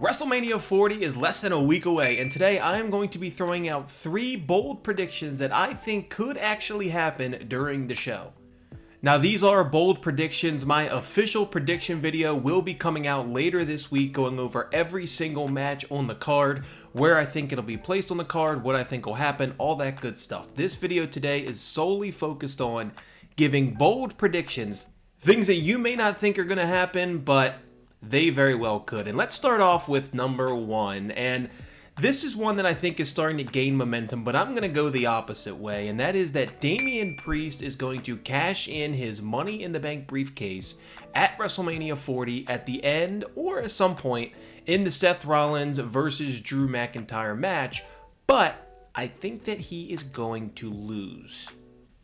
WrestleMania 40 is less than a week away, and today I am going to be throwing out 3 bold predictions that I think could actually happen during the show. Now, these are bold predictions. My official prediction video will be coming out later this week, going over every single match on the card, where I think it'll be placed on the card, what I think will happen, all that good stuff. This video today is solely focused on giving bold predictions, things that you may not think are going to happen, but they very well could. And let's start off with number 1. And this is one that I think is starting to gain momentum, but I'm going to go the opposite way. And that is that Damien Priest is going to cash in his Money in the Bank briefcase at WrestleMania 40 at the end or at some point in the Seth Rollins versus Drew McIntyre match. But I think that he is going to lose.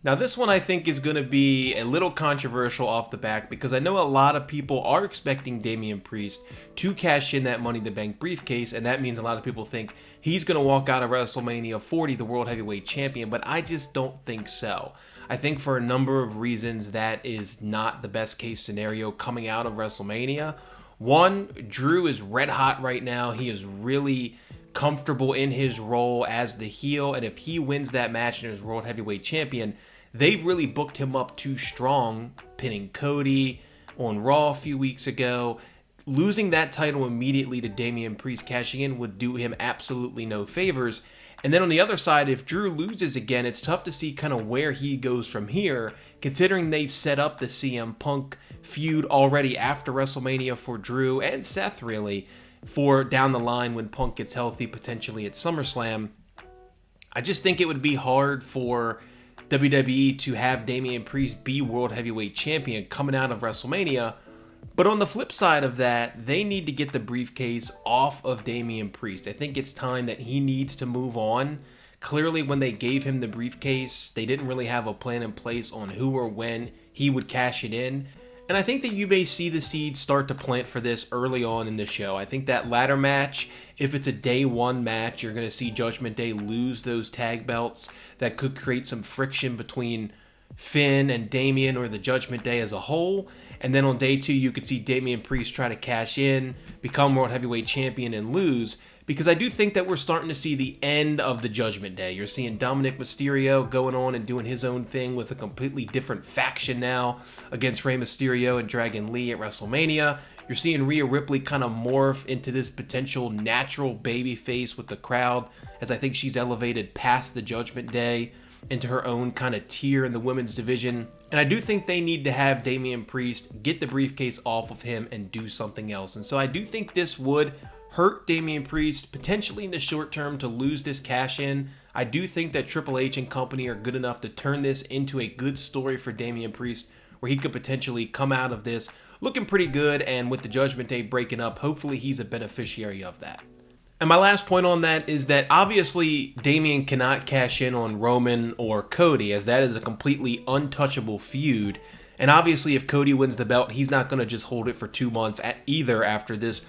Now, this one I think is going to be a little controversial off the back because I know a lot of people are expecting Damien Priest to cash in that Money in the Bank briefcase, and that means a lot of people think he's going to walk out of WrestleMania 40 the World Heavyweight Champion, but I just don't think so. I think for a number of reasons that is not the best case scenario coming out of WrestleMania. One, Drew is red hot right now. He is really comfortable in his role as the heel, and if he wins that match and is World Heavyweight Champion, they've really booked him up too strong, pinning Cody on Raw a few weeks ago. Losing that title immediately to Damien Priest cashing in would do him absolutely no favors. And then on the other side, if Drew loses again, it's tough to see kind of where he goes from here, considering they've set up the CM Punk feud already after WrestleMania for Drew and Seth, really, for down the line when Punk gets healthy, potentially at SummerSlam. I just think it would be hard for WWE to have Damien Priest be World Heavyweight Champion coming out of WrestleMania. But on the flip side of that, they need to get the briefcase off of Damien Priest. I think it's time that he needs to move on. Clearly, when they gave him the briefcase, they didn't really have a plan in place on who or when he would cash it in. And I think that you may see the seeds start to plant for this early on in the show. I think that ladder match, if it's a day 1 match, you're going to see Judgment Day lose those tag belts. That could create some friction between Finn and Damien, or the Judgment Day as a whole. And then on day 2, you could see Damien Priest try to cash in, become World Heavyweight Champion, and lose. Because I do think that we're starting to see the end of the Judgment Day. You're seeing Dominic Mysterio going on and doing his own thing with a completely different faction now against Rey Mysterio and Dragon Lee at WrestleMania. You're seeing Rhea Ripley kind of morph into this potential natural babyface with the crowd, as I think she's elevated past the Judgment Day into her own kind of tier in the women's division. And I do think they need to have Damien Priest get the briefcase off of him and do something else. And so I do think this would hurt Damien Priest potentially in the short term to lose this cash in. I do think that Triple H and company are good enough to turn this into a good story for Damien Priest, where he could potentially come out of this looking pretty good, and with the Judgment Day breaking up, hopefully he's a beneficiary of that. And my last point on that is that obviously Damien cannot cash in on Roman or Cody, as that is a completely untouchable feud. And obviously if Cody wins the belt, he's not going to just hold it for 2 months either after this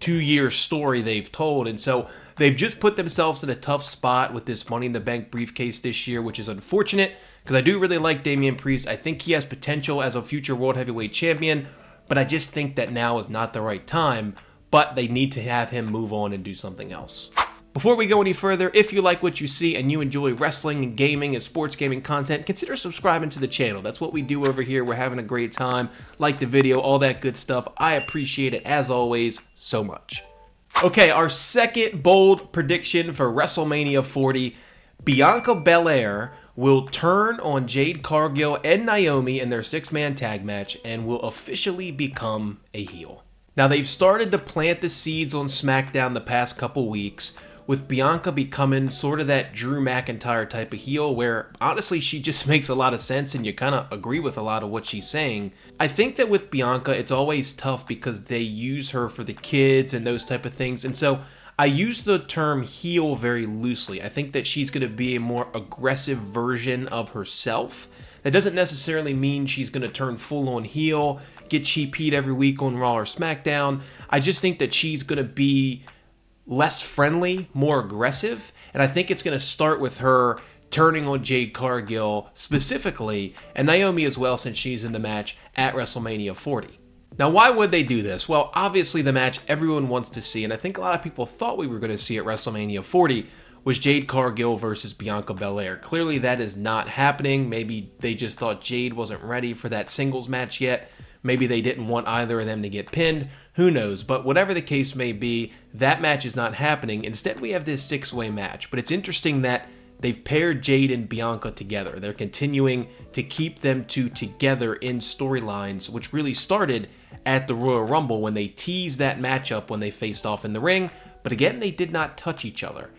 2-year story they've told. And so they've just put themselves in a tough spot with this Money in the Bank briefcase this year, which is unfortunate because I do really like Damien Priest. I think he has potential as a future World Heavyweight Champion, but I just think that now is not the right time. But they need to have him move on and do something else. Before we go any further, if you like what you see and you enjoy wrestling and gaming and sports gaming content, consider subscribing to the channel. That's what we do over here. We're having a great time. Like the video, all that good stuff. I appreciate it, as always, so much. Okay, our second bold prediction for WrestleMania 40. Bianca Belair will turn on Jade, Cargill, and Naomi in their 6-man tag match and will officially become a heel. Now, they've started to plant the seeds on SmackDown the past couple weeks, with Bianca becoming sort of that Drew McIntyre type of heel, where honestly she just makes a lot of sense and you kind of agree with a lot of what she's saying. I think that with Bianca, it's always tough because they use her for the kids and those type of things, and so I use the term heel very loosely. I think that she's going to be a more aggressive version of herself. That doesn't necessarily mean she's going to turn full-on heel, get cheap heat every week on Raw or SmackDown. I just think that she's going to be less friendly, more aggressive, and I think it's going to start with her turning on Jade Cargill specifically, and Naomi as well, since she's in the match at WrestleMania 40. Now, why would they do this? Well, obviously the match everyone wants to see, and I think a lot of people thought we were going to see at WrestleMania 40, was Jade Cargill versus Bianca Belair. Clearly that is not happening. Maybe they just thought Jade wasn't ready for that singles match yet. Maybe they didn't want either of them to get pinned. Who knows? But whatever the case may be, that match is not happening. Instead, we have this six-way match. But it's interesting that they've paired Jade and Bianca together. They're continuing to keep them two together in storylines, which really started at the Royal Rumble when they teased that matchup when they faced off in the ring. But again, they did not touch each other.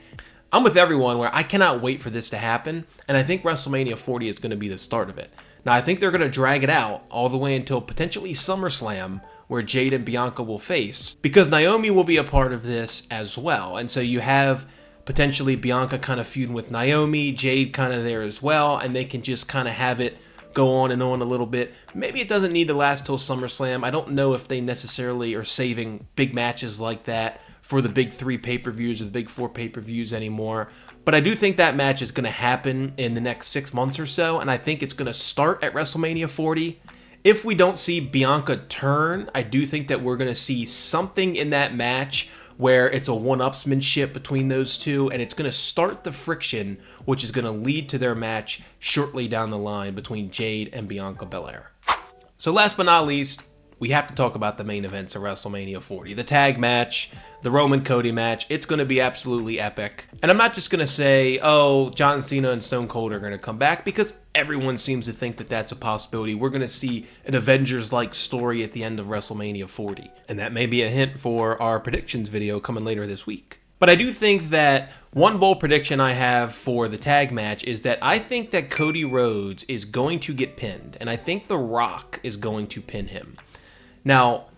I'm with everyone where I cannot wait for this to happen, and I think WrestleMania 40 is going to be the start of it. Now, I think they're going to drag it out all the way until potentially SummerSlam, where Jade and Bianca will face, because Naomi will be a part of this as well. And so you have potentially Bianca kind of feuding with Naomi, Jade kind of there as well, and they can just kind of have it go on and on a little bit. Maybe it doesn't need to last till SummerSlam. I don't know if they necessarily are saving big matches like that for the big 3 pay-per-views or the big 4 pay-per-views anymore. But I do think that match is going to happen in the next 6 months or so, and I think it's going to start at WrestleMania 40. If we don't see Bianca turn, I do think that we're going to see something in that match where it's a one-upsmanship between those two, and it's going to start the friction, which is going to lead to their match shortly down the line between Jade and Bianca Belair. So last but not least, we have to talk about the main events of WrestleMania 40. The tag match, the Roman-Cody match, it's going to be absolutely epic. And I'm not just going to say, oh, John Cena and Stone Cold are going to come back, because everyone seems to think that that's a possibility. We're going to see an Avengers-like story at the end of WrestleMania 40. And that may be a hint for our predictions video coming later this week. But I do think that one bold prediction I have for the tag match is that I think that Cody Rhodes is going to get pinned, and I think The Rock is going to pin him. Now,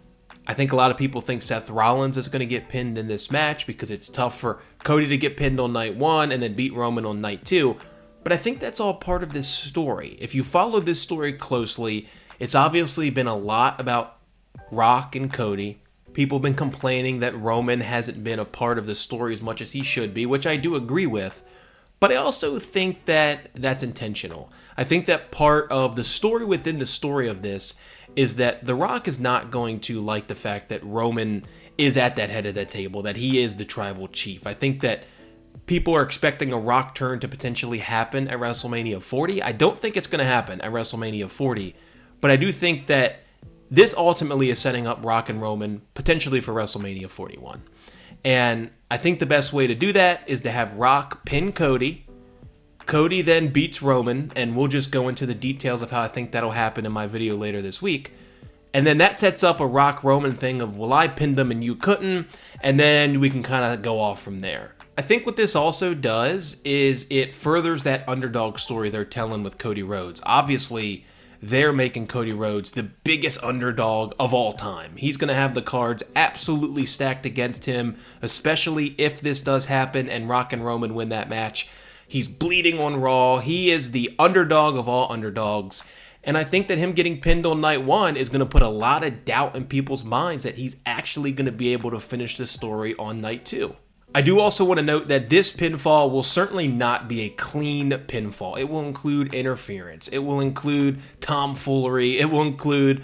I think a lot of people think Seth Rollins is going to get pinned in this match because it's tough for Cody to get pinned on night 1 and then beat Roman on night 2. But I think that's all part of this story. If you follow this story closely, it's obviously been a lot about Rock and Cody. People have been complaining that Roman hasn't been a part of the story as much as he should be, which I do agree with. But I also think that that's intentional. I think that part of the story within the story of this is that The Rock is not going to like the fact that Roman is at that head of that table, that he is the tribal chief. I think that people are expecting a Rock turn to potentially happen at WrestleMania 40. I don't think it's going to happen at WrestleMania 40, but I do think that this ultimately is setting up Rock and Roman potentially for WrestleMania 41. And I think the best way to do that is to have Rock pin Cody. Cody then beats Roman, and we'll just go into the details of how I think that'll happen in my video later this week. And then that sets up a Rock-Roman thing of, well, I pinned them and you couldn't, and then we can kind of go off from there. I think what this also does is it furthers that underdog story they're telling with Cody Rhodes. Obviously, they're making Cody Rhodes the biggest underdog of all time. He's going to have the cards absolutely stacked against him, especially if this does happen and Rock and Roman win that match. He's bleeding on Raw. He is the underdog of all underdogs. And I think that him getting pinned on night 1 is going to put a lot of doubt in people's minds that he's actually going to be able to finish the story on night 2. I do also want to note that this pinfall will certainly not be a clean pinfall. It will include interference. It will include tomfoolery. It will include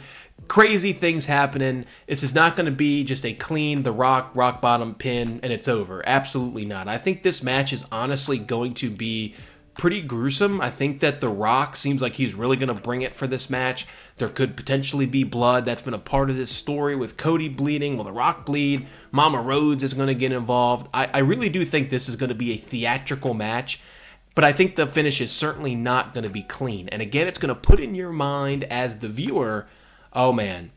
crazy things happening. This is not going to be just a clean rock bottom pin and it's over. Absolutely not. I think this match is honestly going to be pretty gruesome. I think that The Rock seems like he's really going to bring it for this match. There could potentially be blood. That's been a part of this story with Cody bleeding. Will The Rock bleed? Mama Rhodes is going to get involved. I really do think this is going to be a theatrical match, but I think the finish is certainly not going to be clean. And again, it's going to put in your mind as the viewer, oh man,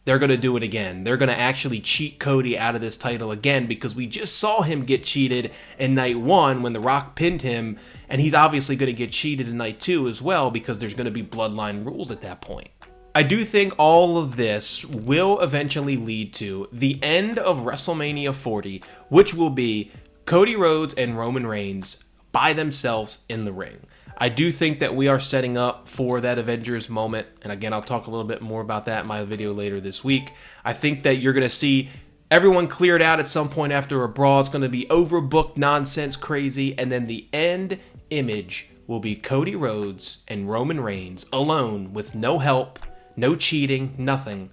they're going to do it again. They're going to actually cheat Cody out of this title again because we just saw him get cheated in night 1 when The Rock pinned him, and he's obviously going to get cheated in night 2 as well because there's going to be bloodline rules at that point. I do think all of this will eventually lead to the end of WrestleMania 40, which will be Cody Rhodes and Roman Reigns by themselves in the ring. I do think that we are setting up for that Avengers moment, and again, I'll talk a little bit more about that in my video later this week. I think that you're going to see everyone cleared out at some point after a brawl. It's going to be overbooked nonsense crazy, and then the end image will be Cody Rhodes and Roman Reigns alone with no help, no cheating, nothing.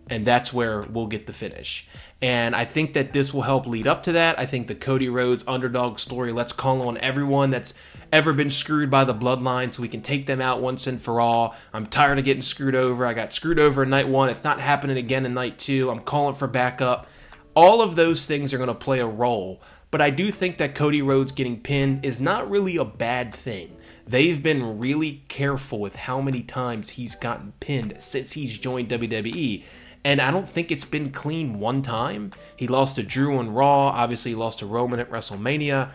and that's where we'll get the finish. And I think that this will help lead up to that. I think the Cody Rhodes underdog story, let's call on everyone that's ever been screwed by the bloodline so we can take them out once and for all. I'm tired of getting screwed over. I got screwed over in night 1. It's not happening again in night 2. I'm calling for backup. All of those things are going to play a role. But I do think that Cody Rhodes getting pinned is not really a bad thing. They've been really careful with how many times he's gotten pinned since he's joined WWE. And I don't think it's been clean one time. He lost to Drew on Raw. Obviously, he lost to Roman at WrestleMania.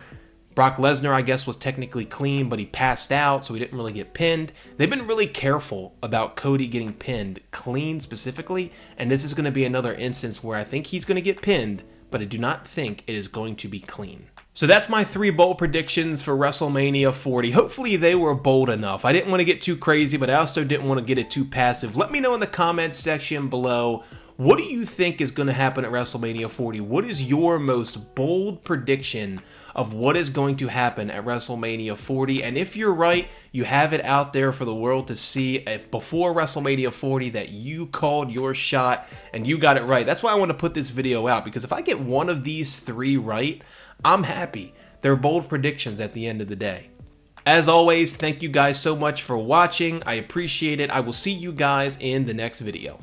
Brock Lesnar, I guess, was technically clean, but he passed out, so he didn't really get pinned. They've been really careful about Cody getting pinned, clean specifically, and this is going to be another instance where I think he's going to get pinned, but I do not think it is going to be clean. So that's my 3 bold predictions for WrestleMania 40. Hopefully they were bold enough. I didn't want to get too crazy, but I also didn't want to get it too passive. Let me know in the comments section below, what do you think is going to happen at WrestleMania 40? What is your most bold prediction of what is going to happen at WrestleMania 40? And if you're right, you have it out there for the world to see if before WrestleMania 40 that you called your shot and you got it right. That's why I want to put this video out, because if I get one of these 3 right, I'm happy. They're bold predictions at the end of the day. As always, thank you guys so much for watching. I appreciate it. I will see you guys in the next video.